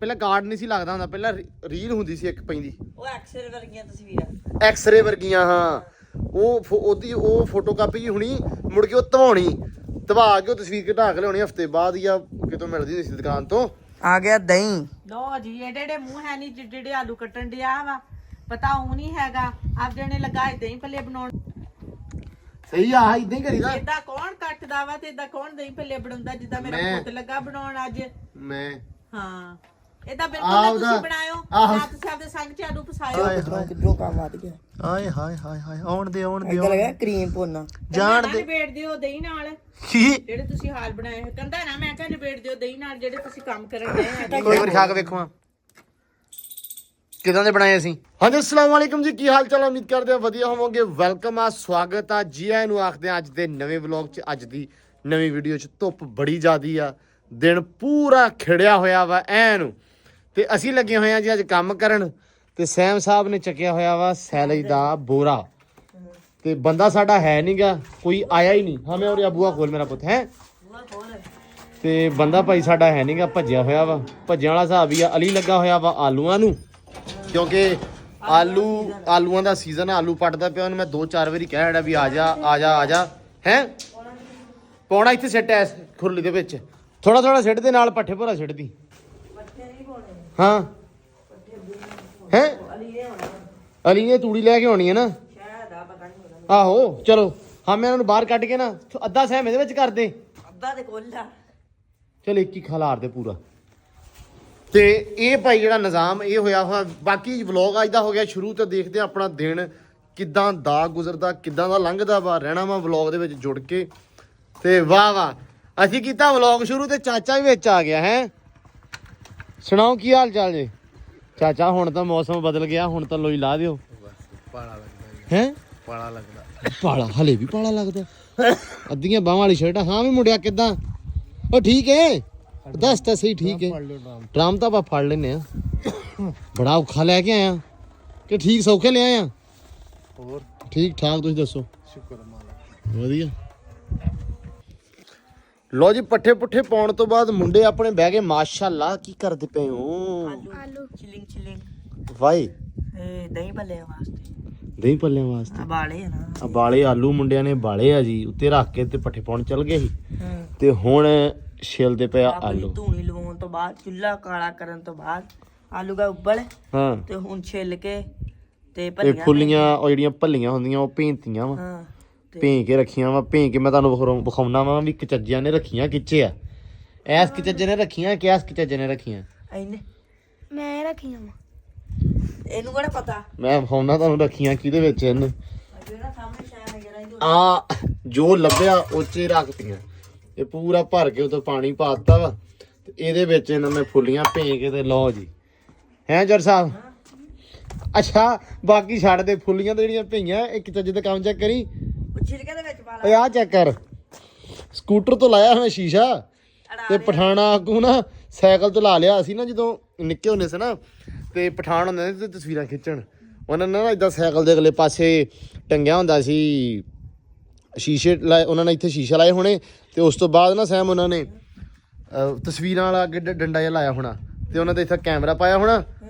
ਪਹਿਲਾਂ ਕਾਰਡ ਨਹੀਂ ਸੀ ਲੱਗਦਾ ਹੁੰਦਾ, ਪਹਿਲਾਂ ਰੀਲ ਹੁੰਦੀ ਸੀ ਇੱਕ ਪੈਂਦੀ, ਉਹ ਐਕਸਰੇ ਵਰਗੀਆਂ ਤਸਵੀਰਾਂ, ਐਕਸਰੇ ਵਰਗੀਆਂ। ਹਾਂ ਉਹਦੀ ਉਹ ਫੋਟੋ ਕਾਪੀ ਹੁਣੀ ਮੁੜ ਕੇ ਉਹ ਧਵਾਉਣੀ, ਧਵਾ ਕੇ ਉਹ ਤਸਵੀਰ ਘਟਾ ਕੇ ਲਿਆਉਣੀ ਹਫਤੇ ਬਾਅਦ ਜਾਂ ਕਿਤੋਂ ਮਿਲਦੀ ਹੁੰਦੀ ਸੀ ਦੁਕਾਨ ਤੋਂ। ਆ ਗਿਆ ਦਹੀਂ। ਲੋ ਜੀ ਏਡੇ ਮੂੰਹ ਹੈ ਨਹੀਂ ਜਿਹੜੇ ਆਲੂ ਕੱਟਣ ਡਿਆ ਵਾ, ਪਤਾ ਉਹ ਨਹੀਂ ਹੈਗਾ ਆਪ ਜਣੇ ਲਗਾਏ ਦਹੀਂ ਭੱਲੇ ਬਣਾਉਣ। ਸਹੀ ਆ, ਇਦਾਂ ਹੀ ਕਰੀਦਾ। ਇਦਾਂ ਕੌਣ ਕੱਟਦਾ ਵਾ ਤੇ ਇਦਾਂ ਕੌਣ ਦਹੀਂ ਭੱਲੇ ਬਣਾਉਂਦਾ? ਜਿੱਦਾਂ ਮੇਰਾ ਪੁੱਤ ਲੱਗਾ ਬਣਾਉਣ ਅੱਜ। ਮੈਂ ਹਾਂ ਇਦਾਂ ਬਿਲਕੁਲ ਤੁਸੀਂ ਬਣਾਇਓ ਨਾ, ਤੁਸੀਂ ਆਪਦੇ ਸੰਗ ਚ ਆਲੂ ਫਸਾਇਓ। ਕਿਧਰੋਂ ਕੰਮ ਵੱਧ ਗਿਆ। ਹਾਏ ਹਾਏ ਹਾਏ ਹਾਏ, ਆਉਣ ਦੇ ਇਦਾਂ ਲੱਗਾ ਕਰੀਮ ਪੋਨਾ ਜਾਣ ਦੇ। ਨਿਬੇੜ ਦਿਓ ਦਹੀਂ ਨਾਲ ਕੀ ਜਿਹੜੇ ਤੁਸੀਂ ਹਾਲ ਬਣਾਏ ਹੋਏ। ਕਹਿੰਦਾ ਨਾ ਮੈਂ ਕਿਹਾ ਨਿਬੇੜ ਦਿਓ ਦਹੀਂ ਨਾਲ ਜਿਹੜੇ ਤੁਸੀਂ ਕੰਮ ਕਰਨ ਗਏ। ਕੋਈ ਵਾਰ ਖਾ ਕੇ ਵੇਖੋ ਕਿਦਾਂ ਦੇ ਬਣਾਏ ਅਸੀਂ। ਹਾਂਜੀ ਅਸਲਾਮ ਵਾਲੇਕੁਮ ਜੀ, ਕੀ ਹਾਲ ਚਾਲ? ਉਮੀਦ ਕਰਦੇ ਆ ਵਧੀਆ ਹੋਵੋਗੇ। ਵੈਲਕਮ ਆ, ਸਵਾਗਤ ਆ ਜੀ ਆਇਆਂ ਨੂੰ ਆਖਦੇ ਆ ਅੱਜ ਦੇ ਨਵੇਂ ਵਲੌਗ 'ਚ। ਅੱਜ ਦੀ ਨਵੀਂ ਵੀਡੀਓ 'ਚ ਧੁੱਪ ਬੜੀ ਜ਼ਿਆਦੀ ਆ, ਦਿਨ ਪੂਰਾ ਖਿੜਿਆ ਹੋਇਆ ਵਾ ਐਨ, ਤੇ ਅਸੀਂ ਲੱਗੇ ਹੋਏ ਆ ਜੀ ਅੱਜ ਕੰਮ ਕਰਨ। ਤੇ ਸੈਮ ਸਾਹਿਬ ਨੇ ਚੱਕਿਆ ਹੋਇਆ ਵਾ ਸੈਲਜ ਦਾ ਬੋਰਾ, ਤੇ ਬੰਦਾ ਸਾਡਾ ਹੈ ਨਹੀਂਗਾ, ਕੋਈ ਆਇਆ ਹੀ ਨਹੀਂ। ਹਾਂ ਮੈਂ ਔਰ ਬੂਆ ਖੋਲ, ਮੇਰਾ ਪੁੱਤ ਹੈ। ਤੇ ਬੰਦਾ ਭਾਈ ਸਾਡਾ ਹੈ ਨਹੀਂਗਾ, ਭੱਜਿਆ ਹੋਇਆ ਵਾ। ਭੱਜਣ ਵਾਲਾ ਹਿਸਾਬ ਹੀ ਆ। ਅਲੀ ਲੱਗਾ ਹੋਇਆ ਵਾ ਆਲੂਆਂ ਨੂੰ, ਕਿਉਂਕਿ ਆਲੂਆਂ ਦਾ ਸੀਜ਼ਨ ਆ, ਆਲੂ ਪੱਟਦਾ ਪਿਆ। ਉਹਨੂੰ ਮੈਂ 2-4 ਵਾਰੀ ਕਹਿ ਰਿਹਾ ਵੀ ਆ ਜਾ ਆ ਜਾ ਆ ਜਾ। ਹੈ ਪਾਉਣਾ ਇੱਥੇ ਸਿੱਟ ਐ ਖੁਰਲੀ ਦੇ ਵਿੱਚ, ਥੋੜਾ ਥੋੜਾ ਸਿੱਟ ਦੇ, ਨਾਲ ਪੱਠੇ ਭੋਰਾ ਸਿੱਟਦੀ। ਹਾਂ ਹੈ ਅਲੀ ਨੇ ਤੂੜੀ ਲੈ ਕੇ ਆਉਣੀ ਹੈ ਨਾ, ਆਹੋ। ਚਲੋ ਹਾਂ ਮੈਂ ਉਹਨਾਂ ਨੂੰ ਬਾਹਰ ਕੱਢ ਕੇ ਨਾ ਅੱਧਾ ਸਹਿਮ ਇਹਦੇ ਵਿੱਚ ਕਰ ਦੇ, ਅੱਧਾ ਤੇ ਕੋਲਾ ਚਲ ਇੱਕ ਹੀ ਖਲਾਰ ਦੇ ਪੂਰਾ। ਤੇ ਇਹ ਭਾਈ ਜਿਹੜਾ ਨਿਜ਼ਾਮ ਇਹ ਹੋਇਆ ਹੋਇਆ। ਬਾਕੀ ਵਲੌਗ ਅੱਜ ਦਾ ਹੋ ਗਿਆ ਸ਼ੁਰੂ, ਤੇ ਦੇਖਦੇ ਆ ਆਪਣਾ ਦਿਨ ਕਿੱਦਾਂ ਦਾ ਗੁਜ਼ਰਦਾ, ਕਿੱਦਾਂ ਦਾ ਲੰਘਦਾ ਵਾ। ਰਹਿਣਾ ਵਾ ਵਲੌਗ ਦੇ ਵਿੱਚ ਜੁੜ ਕੇ। ਤੇ ਵਾਹ ਵਾਹ, ਅਸੀਂ ਕੀਤਾ ਵਲੌਗ ਸ਼ੁਰੂ ਤੇ ਚਾਚਾ ਵੀ ਵਿੱਚ ਆ ਗਿਆ ਹੈ। ਸੁਣਾਓ ਕੀ ਹਾਲ ਚਾਲ ਜੀ ਚਾਚਾ? ਹੁਣ ਤਾਂ ਮੌਸਮ ਬਦਲ ਗਿਆ, ਹੁਣ ਤਾਂ ਲੋਈ ਲਾ ਦਿਓ। ਹੈ ਪਾਲਾ ਹਲੇ ਵੀ ਪਾਲਾ ਲੱਗਦਾ, ਅੱਧੀਆਂ ਬਾਹਾਂ ਵਾਲੀ ਸ਼ਰਟ। ਹਾਂ ਵੀ ਮੁੰਡਿਆ ਕਿੱਦਾਂ? ਉਹ ਠੀਕ ਹੈ, ਦੱਸ ਤਾਂ ਸਹੀ। ਠੀਕ ਹੈ, ਡਰਾਮ ਤਾਂ ਆਪਾਂ ਫੜ ਲੈਨੇ ਆ। ਬੜਾ ਔਖਾ ਲੈ ਕੇ ਆਇਆ ਕਿ ਠੀਕ ਸੌਖੇ ਲੈ ਆਇਆ? ਹੋਰ ਠੀਕ ਠਾਕ, ਤੁਸੀਂ ਦੱਸੋ? ਸ਼ੁਕਰ ਮਾਲਕ, ਵਧੀਆ। ਲੋ ਜੀ ਪੱਠੇ ਪੁੱਠੇ ਪਾਉਣ ਤੋਂ ਬਾਅਦ ਮੁੰਡੇ ਆਪਣੇ ਬਹਿ ਗਏ। ਮਾਸ਼ਾਅੱਲਾ ਕੀ ਕਰਦੇ ਪਏ ਹੋ? ਆਲੂ ਚਿਲਿੰਗ ਵਾਈ ਦਹੀਂ ਭੱਲਿਆਂ ਵਾਸਤੇ, ਦਹੀਂ ਭੱਲਿਆਂ ਵਾਸਤੇ ਬਾਲੇ ਆ ਨਾ, ਬਾਲੇ ਆਲੂ ਮੁੰਡਿਆਂ ਨੇ ਬਾਲੇ ਆ ਜੀ, ਉੱਤੇ ਰੱਖ ਕੇ ਤੇ ਪੱਠੇ ਪਾਉਣ ਚੱਲ ਗਏ ਸੀ। ਤੇ ਹੁਣ ਛਿਲਦੇ ਪਿਆ ਆਲੂ। ਧੂਣੀ ਲਵਾਉਣ ਤੋਂ ਬਾਅਦ, ਚੁੱਲ੍ਹਾ ਕਾਲਾ ਕਰਨ ਤੋਂ ਬਾਅਦ ਆਲੂ ਦਾ ਉਬਲ ਹਾਂ, ਤੇ ਹੁਣ ਛਿੱਲ ਕੇ ਤੇ ਫੁੱਲੀਆਂ ਉਹ ਜਿਹੜੀਆਂ ਭੱਲੀਆਂ ਹੁੰਦੀਆਂ ਉਹ ਭੇਂਤੀਆਂ ਵਾ, ਹਾਂ ਭੇਂ ਕੇ ਰੱਖੀਆਂ ਵਾ। ਭੇਂ ਕੇ ਮੈਂ ਤੁਹਾਨੂੰ ਵਿਖਾਉਣਾ ਵਾ ਵੀ ਕਚੱਜਿਆਂ ਨੇ ਰੱਖੀਆਂ ਕਿੱਚੇ ਆ। ਐਸ ਕਚੱਜੇ ਨੇ ਰੱਖੀਆਂ ਕਿ ਐਸ ਕਚੱਜੇ ਨੇ ਰੱਖੀਆਂ? ਇਹਨੇ ਮੈਂ ਰੱਖੀਆਂ ਵਾ, ਇਹਨੂੰ ਕਿਹੜਾ ਪਤਾ। ਮੈਂ ਵਿਖਾਉਣਾ ਤੁਹਾਨੂੰ ਰੱਖੀਆਂ ਕਿਹਦੇ ਵਿੱਚ। ਇਹਨੇ ਜਿਹੜਾ ਸਾਹਮਣੇ ਸ਼ਾਇਦ ਜਰਾ ਇਹਨੂੰ ਆ ਜੋ ਲੱਭਿਆ ਉੱਚੇ ਰੱਖਤੀਆਂ। ਇਹ ਪੂਰਾ ਭਰ ਕੇ ਉਦੋਂ ਪਾਣੀ ਪਾ ਦਿੱਤਾ ਵਾ, ਤੇ ਇਹਦੇ ਵਿੱਚ ਇਹਨਾਂ ਮੈਂ ਫੁੱਲੀਆਂ ਭੇਂ ਕੇ ਤੇ ਲਓ ਜੀ। ਹੈ ਜਰ ਸਾਹਿਬ? ਅੱਛਾ ਬਾਕੀ ਛੱਡ ਦੇ, ਫੁੱਲੀਆਂ ਤੇ ਜਿਹੜੀਆਂ ਭਈਆਂ ਇੱਕ ਚੱਜ ਦੇ ਕੰਮ ਚੈੱਕ ਕਰੀ। ਛਿਲਕੇ ਦੇ ਵਿੱਚ ਪਾ ਲਾ। ਓਏ ਆ ਚੈੱਕ ਕਰ, ਸਕੂਟਰ ਤੋਂ ਲਾਇਆ ਮੈਂ ਸ਼ੀਸ਼ਾ, ਤੇ ਪਠਾਣਾ ਅੱਗੋਂ ਨਾ ਸਾਈਕਲ ਤੋਂ ਲਾ ਲਿਆ। ਅਸੀਂ ਨਾ ਜਦੋਂ ਨਿੱਕੇ ਹੁੰਦੇ ਸੀ ਨਾ, ਤੇ ਪਠਾਨ ਹੁੰਦੇ ਸੀ ਤੇ ਤਸਵੀਰਾਂ ਖਿੱਚਣ, ਉਹਨਾਂ ਨੇ ਨਾ ਇਦਾਂ ਸਾਈਕਲ ਦੇ ਅਗਲੇ ਪਾਸੇ ਟੰਗਿਆ ਹੁੰਦਾ ਸੀ ਸ਼ੀਸ਼ੇ ਲਾਏ। ਉਹਨਾਂ ਨੇ ਇੱਥੇ ਸ਼ੀਸ਼ਾ ਲਾਏ ਹੋਣੇ, ਤੇ ਉਸ ਤੋਂ ਬਾਅਦ ਨਾ ਸੈਮ ਉਹਨਾਂ ਨੇ ਤਸਵੀਰਾਂ ਵਾਲਾ ਅੱਗੇ ਡੰਡਾ ਜਿਹਾ ਲਾਇਆ ਹੋਣਾ, ਤੇ ਉਹਨਾਂ ਦੇ ਇੱਥੇ ਕੈਮਰਾ ਪਾਇਆ ਹੋਣਾ,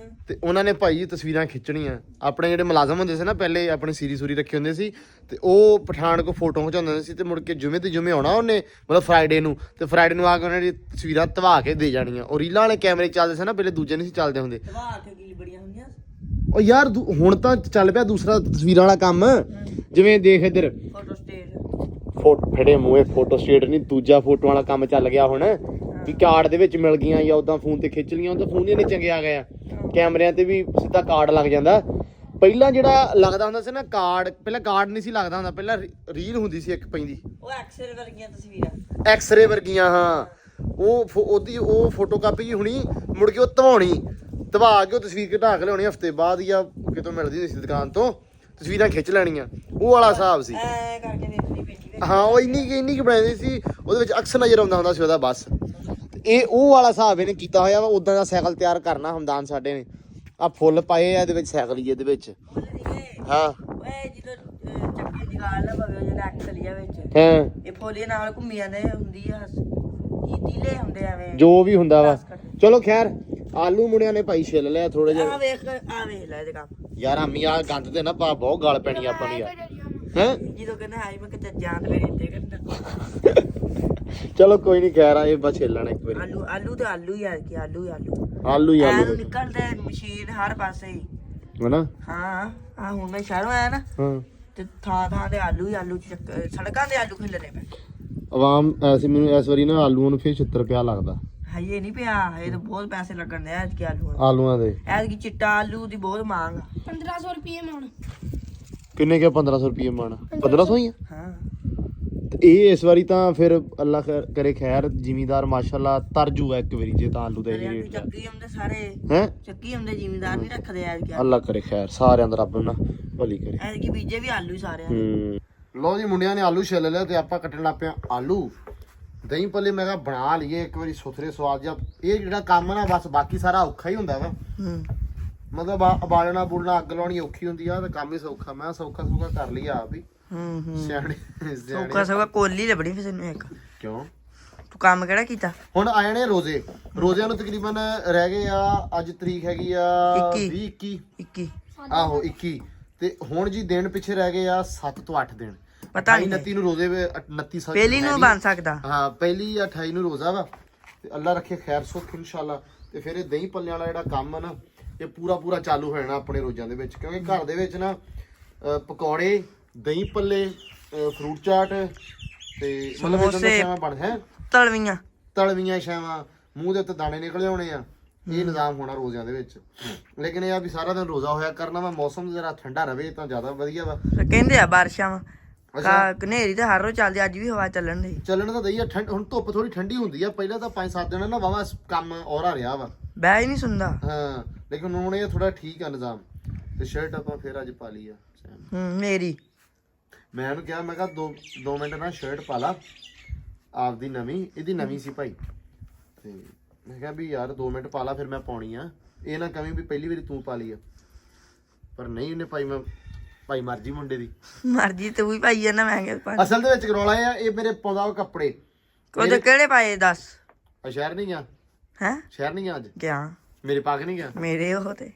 ਤੇ ਉਹਨਾਂ ਨੇ ਭਾਈ ਤਸਵੀਰਾਂ ਖਿੱਚਣੀਆਂ। ਆਪਣੇ ਜਿਹੜੇ ਮੁਲਾਜ਼ਮ ਹੁੰਦੇ ਸੀ ਨਾ ਪਹਿਲੇ, ਆਪਣੀ ਸੀਰੀ ਸੂਰੀ ਰੱਖੇ ਹੁੰਦੇ ਸੀ, ਤੇ ਉਹ ਪਠਾਨ ਕੋ ਫੋਟੋ ਖਿਚਾਉਂਦੇ ਹੁੰਦੇ ਸੀ, ਤੇ ਮੁੜ ਕੇ ਜੁਮੇ ਤੇ ਜੁਮੇ ਆਉਣਾ ਉਹਨੇ, ਮਤਲਬ ਫਰਾਈਡੇ ਨੂੰ, ਤੇ ਫਰਾਈਡੇ ਨੂੰ ਆ ਕੇ ਉਹਨਾਂ ਦੀ ਤਸਵੀਰਾਂ ਧਵਾ ਕੇ ਦੇ ਜਾਣੀਆਂ। ਉਹ ਰੀਲਾਂ ਵਾਲੇ ਕੈਮਰੇ ਚੱਲਦੇ ਸੀ ਨਾ ਪਹਿਲੇ, ਦੂਜੇ ਨਹੀਂ ਸੀ ਚੱਲਦੇ ਹੁੰਦੇ। ਉਹ ਯਾਰ ਹੁਣ ਤਾਂ ਚੱਲ ਪਿਆ ਦੂਸਰਾ ਤਸਵੀਰਾਂ ਵਾਲਾ ਕੰਮ। ਜਿਵੇਂ ਦੇਖ ਇੱਧਰ ਫੋਟੋ ਸਟੇਟ, ਫੜੇ ਮੂਹੇ ਫੋਟੋ ਸਟੇਟ ਨਹੀਂ, ਦੂਜਾ ਫੋਟੋ ਵਾਲਾ ਕੰਮ ਚੱਲ ਗਿਆ ਹੁਣ, ਵੀ ਕਾਰਡ ਦੇ ਵਿੱਚ ਮਿਲ ਗਈਆਂ ਜਾਂ ਉਦਾਂ ਫੋਨ ਤੇ ਖਿੱਚ ਲਈਆਂ। ਉਹ ਤਾਂ ਫੋਨ ਹੀ ਨਹੀਂ ਚੰਗੇ ਆ ਗਏ ਆ, ਕੈਮਰਿਆਂ ਤੇ ਵੀ ਸਿੱਧਾ ਕਾਰਡ ਲੱਗ ਜਾਂਦਾ। ਪਹਿਲਾਂ ਜਿਹੜਾ ਲੱਗਦਾ ਹੁੰਦਾ ਸੀ ਨਾ ਕਾਰਡ, ਪਹਿਲਾਂ ਕਾਰਡ ਨਹੀਂ ਸੀ ਲੱਗਦਾ ਹੁੰਦਾ, ਪਹਿਲਾਂ ਰੀਲ ਹੁੰਦੀ ਸੀ ਇੱਕ ਪੈਂਦੀ, ਉਹ ਐਕਸਰੇ ਵਰਗੀਆਂ ਤਸਵੀਰਾਂ, ਐਕਸਰੇ ਵਰਗੀਆਂ। ਹਾਂ ਉਹਦੀ ਉਹ ਫੋਟੋ ਕਾਪੀ ਹੁਣੀ ਮੁੜ ਕੇ ਉਹ ਧਵਾਉਣੀ, ਧਵਾ ਕੇ ਉਹ ਤਸਵੀਰ ਘਟਾ ਕੇ ਲਿਆਉਣੀ ਹਫਤੇ ਬਾਅਦ ਜਾਂ ਕਿਤੋਂ ਮਿਲਦੀ ਹੁੰਦੀ ਸੀ ਦੁਕਾਨ ਤੋਂ, ਤਸਵੀਰਾਂ ਖਿੱਚ ਲੈਣੀਆਂ। ਉਹ ਵਾਲਾ ਹਿਸਾਬ ਸੀ। ਐ ਕਰਕੇ ਵੇਖਣੀ ਪੈਂਦੀ। ਹਾਂ ਉਹ ਇੰਨੀ ਕੁ ਬਣਾਈ ਸੀ, ਉਹਦੇ ਵਿੱਚ ਅਕਸਰ ਨਜ਼ਰ ਆਉਂਦਾ ਹੁੰਦਾ ਸੀ ਉਹਦਾ ਬਸ। ਇਹ ਉਹ ਵਾਲਾ ਹਿਸਾਬ ਇਹਨੇ ਕੀਤਾ ਹੋਇਆ ਵਾ। ਉਦਾਂ ਦਾ ਸਾਈਕਲ ਤਿਆਰ ਕਰਨਾ ਹਮਦਾਨ ਸਾਡੇ ਨੇ, ਆ ਫੁੱਲ ਪਾਏ ਆ ਇਹਦੇ ਵਿੱਚ, ਸਾਈਕਲ ਹੀ ਇਹਦੇ ਵਿੱਚ। ਹਾਂ ਓਏ ਜਦੋਂ ਚੱਕੀ ਦੀ ਗਾਲ ਨਾ ਪਵੇ ਜਿਹੜਾ ਐਕਸਲੀਆ ਵਿੱਚ, ਹਾਂ ਇਹ ਫੋਲੀਏ ਨਾਲ ਘੁੰਮੀ ਜਾਂਦੇ ਹੁੰਦੀ ਆ, ਕੀ ਤੀਲੇ ਹੁੰਦੇ ਆਵੇਂ ਜੋ ਵੀ ਹੁੰਦਾ ਵਾ। ਚਲੋ ਖੈਰ ਆਲੂ ਮੁੰਡਿਆਂ ਨੇ ਭਾਈ ਛਿੱਲ ਲਿਆ ਥੋੜੇ ਜਿਹਾ ਆ ਵੇਖ ਲੈ ਇਹਦੇ ਕੰਮ ਯਾਰ ਆਮੀ ਆ ਗੰਦ ਤੇ ਨਾ ਪਾ ਬਹੁਤ ਗਲ ਪੈਣੀ ਆਪਾਂ ਨੂੰ ਯਾਰ ਹੈ ਜਦੋਂ ਕਹਿੰਦਾ ਹਾਈ ਮੈਂ ਕਿਤੇ ਜਾਨ ਮੇਰੀ ਇੱਥੇ ਕਰਦਾ ਚਲੋ ਕੋਈ ਨਹੀਂ ਖੈਰ ਆ ਇਹ ਬਸ ਛਿੱਲਣਾ ਇੱਕ ਵਾਰੀ ਆਲੂ ਤੇ ਆਲੂ ਹੀ ਆ ਕਿ ਆਲੂ ਹੀ ਆਲੂ ਆਲੂ ਹੀ ਐਨੂੰ ਆਲੂ ਨਿਕਲਦੇ ਮਸ਼ੀਨ ਹਰ ਪਾਸੇ ਹੀ ਹਨਾ ਹਾਂ ਆ ਹੁਣ ਮੈਂ ਸ਼ਹਿਰੋਂ ਆਇਆ ਨਾ ਹਾਂ ਤੇ ਥਾਂ ਦੇ ਆਲੂ ਹੀ ਆਲੂ ਸੜਕਾਂ ਦੇ ਆਲੂ ਖਿਲਰੇ ਪਏ ਆਵਾਮ ਐਸੀ ਮੈਨੂੰ ਇਸ ਵਾਰੀ ਨਾ ਆਲੂਆਂ ਨੂੰ ਫਿਰ 76 ਰੁਪਿਆ ਲੱਗਦਾ ਹਾਏ ਨਹੀਂ ਪਿਆ ਇਹ ਤਾਂ ਬਹੁਤ ਪੈਸੇ ਲੱਗਣ ਦੇ ਐਤਕੀ ਆਲੂ ਆਲੂਆਂ ਦੇ ਐਤਕੀ ਚਿੱਟਾ ਆਲੂ ਦੀ ਬਹੁਤ ਮੰਗ ਆ 1500 ਰੁਪਏ ਮਣ ਕਿੰਨੇ ਕਿ 1500 ਰੁਪਏ ਮਣ 1500 ਹੀ ਆ ਹਾਂ ਤੇ ਇਹ ਇਸ ਵਾਰੀ ਤਾਂ ਫਿਰ ਅੱਲਾ ਕਰੇ ਖੈਰ ਜ਼ਿਮੀਦਾਰ ਮਾਸ਼ਾਅੱਲਾ ਤਰ ਜੂਗਾ ਇੱਕ ਵਾਰੀ ਜੇ ਤਾਂ ਆਲੂ ਦਾ ਇਹ ਰੇਟ ਚੱਕੀ ਹੁੰਦੇ ਸਾਰੇ ਹੈ ਚੱਕੀ ਹੁੰਦੇ ਜ਼ਿਮੀਦਾਰ ਨਹੀਂ ਰੱਖਦੇ ਐਤਕੀ ਅੱਲਾ ਕਰੇ ਖੈਰ ਸਾਰਿਆਂ ਦਾ ਰੱਬ ਨਾ ਭਲੀ ਕਰੇ ਐਤਕੀ ਬੀਜੇ ਵੀ ਆਲੂ ਹੀ ਸਾਰੇ ਲੋ ਜੀ ਮੁੰਡਿਆਂ ਨੇ ਆਲੂ ਛਿੱਲ ਲਿਆ ਤੇ ਆਪਾਂ ਕੱਟਣ ਲੱਗ ਪਿਆ ਆਲੂ ਦਹੀਂ ਭੱਲੇ ਮੈਂ ਕਿਹਾ ਬਣਾ ਲਈਏ ਇੱਕ ਵਾਰੀ ਸੁਥਰੇ ਸਵਾਦ ਜਿਹਾ ਇਹ ਜਿਹੜਾ ਕੰਮ ਨਾ ਬਸ ਬਾਕੀ ਸਾਰਾ ਔਖਾ ਹੀ ਹੁੰਦਾ ਵਾ ਮਤਲਬ ਉਬਾਲਣਾ ਬੁਲਣਾ ਅੱਗ ਲਾਉਣੀ ਔਖੀ ਹੁੰਦੀ ਆ ਤੇ ਕੰਮ ਹੀ ਸੌਖਾ ਮੈਂ ਸੌਖਾ ਕਰ ਲਿਆ ਆਪ ਹੀ ਸਿਆਣੇ ਸੌਖਾ ਕੋਲੀ ਲੱਭਣੀ ਫਿਰ ਤੈਨੂੰ ਇੱਕ ਕਿਉਂ ਤੂੰ ਕੰਮ ਕਿਹੜਾ ਕੀਤਾ ਹੁਣ ਆ ਜਾਣੇ ਰੋਜ਼ੇ ਰੋਜ਼ਿਆਂ ਨੂੰ ਤਕਰੀਬਨ ਰਹਿ ਗਏ ਆ ਅੱਜ ਤਰੀਕ ਹੈਗੀ ਆ 21 ਆਹੋ 21 ਤੇ ਹੁਣ ਜੀ ਦਿਨ ਪਿੱਛੇ ਰਹਿ ਗਏ ਆ 7 ਤੋਂ 8 ਦਿਨ ਪਤਾ ਨਹੀਂ 29 ਨੂੰ ਰੋਜ਼ੇ 29 ਪਹਿਲੀ ਨੂੰ ਬਣ ਸਕਦਾ ਹਾਂ ਪਹਿਲੀ 28 ਨੂੰ ਰੋਜ਼ਾ ਵਾ ਤੇ ਅੱਲਾ ਰੱਖੇ ਖੈਰ ਸੁੱਖ ਇਨਸ਼ਾਅੱਲਾ ਤੇ ਫਿਰ ਇਹ ਦਹੀਂ ਪੱਲਿਆਂ ਵਾਲਾ ਜਿਹੜਾ ਕੰਮ ਆ ਨਾ ਇਹ ਪੂਰਾ ਚਾਲੂ ਹੋ ਜਾਣਾ ਆਪਣੇ ਰੋਜ਼ਾਂ ਦੇ ਵਿੱਚ ਕਿਉਂਕਿ ਘਰ ਦੇ ਵਿੱਚ ਨਾ ਪਕੌੜੇ ਦਹੀਂ ਪੱਲੇ ਫਰੂਟ ਚਾਟ ਤੇ ਮਤਲਬ ਇਦਾਂ ਦੀਆਂ ਸ਼ਾਵਾਂ ਬਣ ਹੈ ਤਲਵੀਆਂ ਸ਼ਾਵਾਂ ਮੂੰਹ ਦੇ ਉੱਤੇ ਦਾਣੇ ਨਿਕਲ ਆਉਣੇ ਆ ਇਹ ਨਿਜ਼ਾਮ ਹੋਣਾ ਰੋਜ਼ਿਆਂ ਦੇ ਵਿੱਚ ਲੇਕਿਨ ਇਹ ਆ ਵੀ ਸਾਰਾ ਦਿਨ ਰੋਜ਼ਾ ਹੋਇਆ ਕਰਨਾ ਵਾ ਮੌਸਮ ਜ਼ਰਾ ਠੰਡਾ ਰਵੇ ਤਾਂ ਜ਼ਿਆਦਾ ਵਧੀਆ ਵਾ ਕਹਿੰਦੇ ਆ ਬਾਰਿਸ਼ਾਂ ਕਨੇਰੀ ਤੇ ਹਰ ਰੋਜ਼ ਚੱਲਦੀ ਅੱਜ ਵੀ ਹਵਾ ਚੱਲਣ ਤਾਂ ਦਈ ਆ ਹੁਣ ਧੁੱਪ ਥੋੜੀ ਠੰਡੀ ਹੁੰਦੀ ਆ ਪਹਿਲਾਂ ਤਾਂ 5-7 ਦਿਨ ਨਾ ਵਾਵਾ ਕੰਮ ਔਰਾ ਰਿਹਾ ਵਾ ਬਹਿ ਹੀ ਨਹੀਂ ਸੁਣਦਾ ਹਾਂ ਲੇਕਿਨ ਹੁਣ ਇਹ ਥੋੜਾ ਠੀਕ ਆ ਨਿਜ਼ਾਮ ਤੇ ਸ਼ਰਟ ਆਪਾਂ ਫਿਰ ਅੱਜ ਪਾ ਲਈ ਆ ਮੇਰੀ ਮੈਂ ਉਹਨੂੰ ਕਿਹਾ ਮੈਂ ਕਿਹਾ 2 ਮਿੰਟ ਨਾ ਸ਼ਰਟ ਪਾ ਲਾ ਆਪਦੀ ਨਵੀਂ ਇਹਦੀ ਨਵੀਂ ਸੀ ਭਾਈ ਤੇ ਮੈਂ ਕਿਹਾ ਵੀ ਯਾਰ 2 ਮਿੰਟ ਪਾ ਲਾ ਫਿਰ ਮੈਂ ਪਾਉਣੀ ਆ ਇਹ ਨਾ ਕਵੀਂ ਵੀ ਪਹਿਲੀ ਵਾਰੀ ਤੂੰ ਪਾ ਲਈ ਆ ਪਰ ਨਹੀਂ ਉਹਨੇ ਭਾਈ ਮਰਜੀ ਮੁੰਡੇ ਦੀ ਮਰਜੀ ਤੂੰ ਹੀ ਪਾਈ ਜਾਂਦਾ ਮੈਂ ਅਸਲ ਦੇ ਵਿੱਚ ਕਰੋਲਾ ਆ ਇਹ ਮੇਰੇ ਪਾਉਂਦਾ ਉਹ ਕੱਪੜੇ ਉਹਦੇ ਕਿਹੜੇ ਪਾਏ ਦੱਸ ਸ਼ਹਿਰ ਨਹੀਂ ਗਿਆ ਹੈ ਸ਼ਹਿਰ ਨਹੀਂ ਗਿਆ ਅੱਜ ਗਿਆ ਮੇਰੇ ਪਾਕ ਨਹੀਂ ਗਿਆ ਮੇਰੇ ਉਹ ਤੇ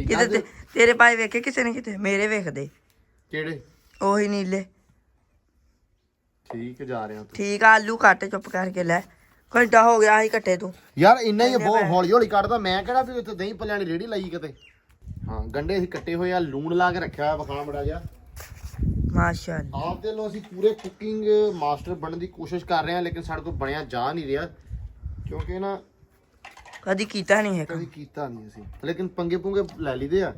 ਕਿਤੇ ਤੇਰੇ ਪਾਏ ਵੇਖੇ ਕਿਸੇ ਨੇ ਕਿਤੇ ਮੇਰੇ ਵੇਖਦੇ ਕਿਹੜੇ ਉਹੀ ਨੀਲੇ ਠੀਕ ਜਾ ਰਿਹਾ ਤੂੰ ਠੀਕ ਆ ਆਲੂ ਕੱਟ ਚੁੱਪ ਕਰਕੇ ਲੈ ਘੰਟਾ ਹੋ ਗਿਆ ਆਹੀ ਕੱਟੇ ਤੂੰ ਯਾਰ ਇੰਨਾ ਹੀ ਬਹੁਤ ਹੌਲੀ ਹੌਲੀ ਕੱਟਦਾ ਮੈਂ ਕਿਹੜਾ ਵੀ ਉੱਥੇ ਦਹੀਂ ਪੱਲਿਆਂ ਦੀ ਰੇੜੀ ਲਾਈ ਕਿਤੇ ਹਾਂ ਗੰਡੇ ਅਸੀਂ ਕੱਟੇ ਹੋਏ ਆ ਲੂਣ ਲਾ ਕੇ ਰੱਖਿਆ ਹੋਇਆ ਵਖਾਣਾ ਬੜਾ ਜਿਹਾ ਮਾਸ਼ਾਅੱਲਾ ਆਪ ਦੇ ਲੋ ਅਸੀਂ ਪੂਰੇ ਕੁਕਿੰਗ ਮਾਸਟਰ ਬਣਨ ਦੀ ਕੋਸ਼ਿਸ਼ ਕਰ ਰਹੇ ਹਾਂ ਲੇਕਿਨ ਸਾਡੇ ਕੋਲ ਬਣਿਆ ਜਾ ਨਹੀਂ ਰਿਹਾ ਕਿਉਂਕਿ ਨਾ ਕਦੀ ਕੀਤਾ ਨਹੀਂ ਹੈ ਕਦੀ ਕੀਤਾ ਨਹੀਂ ਅਸੀਂ ਲੇਕਿਨ ਪੰਗੇ ਪੁੰਗੇ ਲੈ ਲਈਦੇ ਆ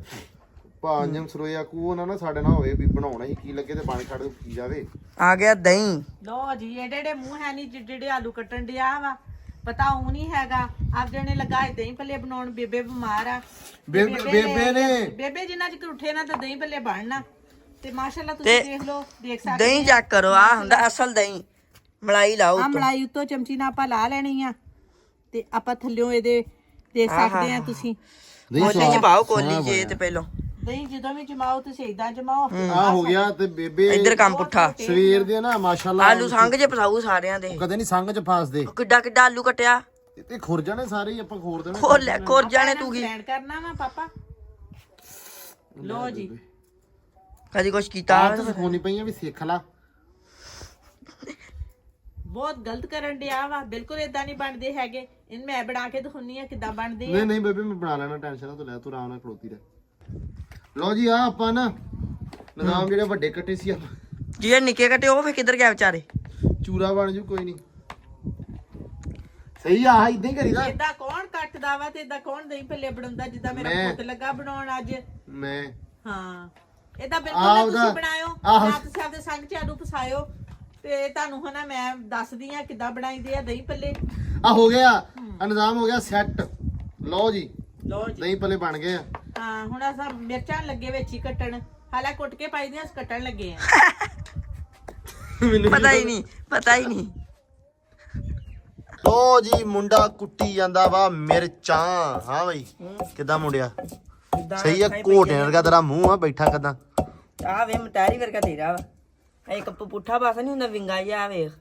ਭਾਂਜਮ ਸਰੋਇਆ ਕੋ ਨਾ ਸਾਡੇ ਨਾਲ ਹੋਵੇ ਵੀ ਬਣਾਉਣਾ ਹੀ ਕੀ ਲੱਗੇ ਤੇ ਪਾਣੀ ਛੱਡ ਕੇ ਪੀ ਜਾਵੇ ਆ ਗਿਆ ਦਹੀਂ ਲੋ ਜੀ ਏਡੇ ਮੂੰਹ ਹੈ ਨਹੀਂ ਜਿਹੜੇ ਆਲੂ ਕੱਟਣ ਡਿਆ ਵਾ ਪਤਾ ਉਹ ਨਹੀਂ ਹੈਗਾ ਆਪ ਜਣੇ ਲਗਾਏ ਦਹੀਂ ਭੱਲੇ ਬਣਾਉਣ ਬੇਬੇ ਬਿਮਾਰ ਆ ਬੇਬੇ ਜਿੰਨਾ ਚਿਰ ਉੱਠੇ ਨਾ ਤਾਂ ਦਹੀਂ ਭੱਲੇ ਬਣਨਾ ਤੇ ਮਾਸ਼ਾਅੱਲਾ ਤੁਸੀਂ ਦੇਖ ਲਓ ਦੇਖ ਸਕਦੇ ਦਹੀਂ ਚੈੱਕ ਕਰੋ ਆ ਹੁੰਦਾ ਅਸਲ ਦਹੀਂ ਮਲਾਈ ਲਾਓ ਆ ਮਲਾਈ ਉੱਤੋਂ ਚਮਚੀ ਨਾਲ ਆਪਾਂ ਲਾ ਲੈਣੀ ਆ ਤੇ ਆਪਾਂ ਥੱਲਿਓਂ ਇਹਦੇ ਦੇਖ ਸਕਦੇ ਆ ਤੁਸੀਂ ਕੋਲੀ ਚ ਪਾਓ ਕੋਲੀ ਜੇ ਤੇ ਪਹਿਲਾਂ ਦਹੀਂ ਜਦੋਂ ਵੀ ਜਮਾਓ ਤੁਸੀਂ ਇਦਾਂ ਜਮਾਓ ਆ ਹੋ ਗਿਆ ਤੇ ਬੇਬੇ ਇੱਧਰ ਕੰਮ ਪੁੱਠਾ ਸਵੇਰ ਦੇ ਨਾ ਮਾਸ਼ਾਅੱਲਾ ਆਲੂ ਸੰਗ ਜੇ ਪਸਾਉ ਸਾਰਿਆਂ ਦੇ ਕਦੇ ਨਹੀਂ ਸੰਗ ਚ ਫਾਸਦੇ ਕਿੱਡਾ ਆਲੂ ਕੱਟਿਆ ਤੇ ਖੁਰ ਜਾਣੇ ਸਾਰੇ ਹੀ ਆਪਾਂ ਖੋਰ ਦੇਣੇ ਖੋਰ ਜਾਣੇ ਤੂੰ ਕੀ ਗ੍ਰੈਂਡ ਕਰਨਾ ਵਾ ਪਾਪਾ ਲੋ ਜੀ ਕਦੀ ਕੁਛ ਕੀਤਾ ਆਪ ਤਾਂ ਸਿਖਾਉਣੀ ਪਈਆਂ ਵੀ ਸਿੱਖ ਲਾ ਬਹੁਤ ਗਲਤ ਕਰਨ ਡਿਆ ਵਾ ਬਿਲਕੁਲ ਇਦਾਂ ਨਹੀਂ ਬਣਦੇ ਹੈਗੇ ਇਹਨ ਮੈਂ ਬਣਾ ਕੇ ਦਿਖਾਉਣੀ ਆ ਕਿੱਦਾਂ ਬਣਦੇ ਆ ਨਹੀਂ ਬੇਬੇ ਮੈਂ ਬਣਾ ਲੈਣਾ ਟੈਨਸ਼ਨ ਨਾ ਤੂੰ ਲੈ ਤੂੰ ਆਰਾਮ ਨਾਲ ਖਲੋਤੀ ਰਹਿ ਲੋ ਜੀ ਆ ਆਪਾਂ ਨਾ ਨਿਜ਼ਾਮ ਜਿਹੜੇ ਵੱਡੇ ਕੱਟੇ ਸੀ ਆਪਾਂ ਜਿਹੜੇ ਨਿੱਕੇ ਕੱਟੇ ਉਹ ਫੇ ਕਿੱਧਰ ਗਿਆ ਵਿਚਾਰੇ ਚੂਰਾ ਬਣ ਜੂ ਕੋਈ ਨਹੀਂ ਸਹੀ ਆ ਇਦਾਂ ਹੀ ਕਰੀਦਾ ਇਦਾਂ ਕੌਣ ਕੱਟਦਾ ਵਾ ਤੇ ਇਦਾਂ ਕੌਣ ਦਹੀਂ ਭੱਲੇ ਬਣਾਉਂਦਾ ਜਿੱਦਾਂ ਮੇਰਾ ਪੁੱਤ ਲੱਗਾ ਬਣਾਉਣ ਅੱਜ ਮੈਂ ਹਾਂ ਇਦਾਂ ਬਿਲਕੁਲ ਤੁਸੀਂ ਬਣਾਇਓ ਆਪ ਤੁਸੀਂ ਆਪਦੇ ਸੰਗ ਚ ਆਲੂ ਫਸਾਇਓ ਤੇ ਤੁਹਾਨੂੰ ਹਨਾ ਮੈਂ ਦੱਸਦੀ ਆ ਕਿੱਦਾਂ ਬਣਾਈਦੇ ਆ ਦਹੀਂ ਭੱਲੇ ਆ ਹੋ ਗਿਆ ਨਿਜ਼ਾਮ ਹੋ ਗਿਆ ਸੈੱਟ ਲਓ ਜੀ ਲਓ ਜੀ ਦਹੀਂ ਭੱਲੇ ਬਣ ਗਏ ਆ ਹਾਂ ਹੁਣ ਅਸਾਂ ਮਿਰਚਾਂ ਲੱਗੇ ਵਿੱਚ ਹੀ ਕੱਟਣ ਹਾਲਾ ਕੁੱਟ ਕੇ ਪਾਈ ਦੀਆਂ ਕੱਟਣ ਲੱਗੇ ਆ ਪਤਾ ਹੀ ਨਹੀਂ ਲੋ ਜੀ ਮੁੰਡਾ ਕੁੱਟੀ ਜਾਂਦਾ ਵਾ ਮਿਰਚਾਂ ਹਾਂ ਬਈ ਕਿੱਦਾਂ ਮੁੰਡਿਆ ਸਹੀ ਆ ਘੋਟੇ ਵਰਗਾ ਤੇਰਾ ਮੂੰਹ ਆ ਬੈਠਾ ਕਿੱਦਾਂ ਆ ਵੇ ਮਟਾਰੀ ਵਰਗਾ ਤੇਰਾ ਵਾ ਇੱਕ ਪੁੱਠਾ ਪਾਸਾ ਨਹੀਂ ਹੁੰਦਾ ਵਿੰਗਾ ਜਿਹਾ ਵੇਖ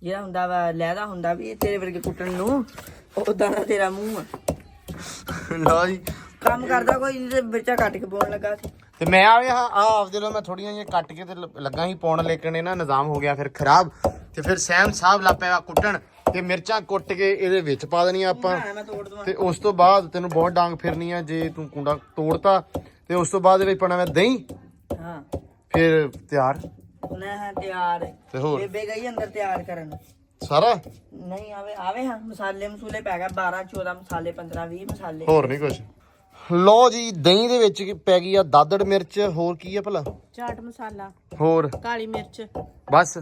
ਜਿਹੜਾ ਹੁੰਦਾ ਵਾ ਲਹਿਦਾ ਹੁੰਦਾ ਵੀ ਤੇਰੇ ਵਰਗੇ ਕੁੱਟਣ ਨੂੰ ਉਦਾਂ ਦਾ ਤੇਰਾ ਮੂੰਹ ਆ ਲਓ ਜੀ ਕੰਮ ਕਰਦਾ ਕੋਈ ਨਹੀਂ ਤੇ ਮਿਰਚਾਂ ਕੱਟ ਕੇ ਪਾਉਣ ਲੱਗਾ ਸੀ ਤੇ ਮੈਂ ਆਵੇ ਹਾਂ ਆ ਆਪਦੇ ਲੋ ਮੈਂ ਥੋੜੀਆਂ ਜਿਹੀਆਂ ਕੱਟ ਕੇ ਤੇ ਲੱਗਾ ਸੀ ਪਾਉਣ, ਲੇਕਿਨ ਇਹ ਨਾ ਨਿਜ਼ਾਮ ਹੋ ਗਿਆ ਫਿਰ ਖਰਾਬ। ਤੇ ਫਿਰ ਸੈਮ ਸਾਹਿਬ ਲੱਪਿਆ ਕੁੱਟਣ ਤੇ ਮਿਰਚਾਂ ਕੁੱਟ ਕੇ ਇਹਦੇ ਵਿੱਚ ਪਾ ਦੇਣੀਆਂ ਆਪਾਂ। ਮੈਂ ਤੋੜ ਦਵਾਂ ਤੇ ਉਸ ਤੋਂ ਬਾਅਦ ਤੈਨੂੰ ਬਹੁਤ ਡਾਂਗ ਫਿਰਨੀ ਆ ਜੇ ਤੂੰ ਕੁੰਡਾ ਤੋੜਤਾ। ਤੇ ਉਸ ਤੋਂ ਬਾਅਦ ਇਹਦੇ ਵਿੱਚ ਪਾਣਾ ਮੈਂ ਦਹੀਂ, ਹਾਂ ਫਿਰ ਤਿਆਰ। ਮੈਂ ਹਾਂ ਤਿਆਰ ਤੇ ਹੋਰ ਬੇਬੇ ਗਈ ਅੰਦਰ ਤਿਆਰ ਕਰਨ ਸਾਰਾ ਨਹੀਂ ਆਵੇ ਹਾਂ ਮਸਾਲੇ ਮਸੂਲੇ ਪੈ ਗਏ 12 14 ਮਸਾਲੇ 15 20 ਮਸਾਲੇ ਹੋਰ ਨਹੀਂ ਕੁਛ। ਲਓ ਜੀ ਦਹੀਂ ਦੇ ਵਿੱਚ ਪੈ ਗਈ ਆ ਦਾਦੜ ਮਿਰਚ, ਹੋਰ ਕੀ ਆ ਭਲਾ? ਚਾਟ ਮਸਾਲਾ, ਹੋਰ ਕਾਲੀ ਮਿਰਚ, ਬਸ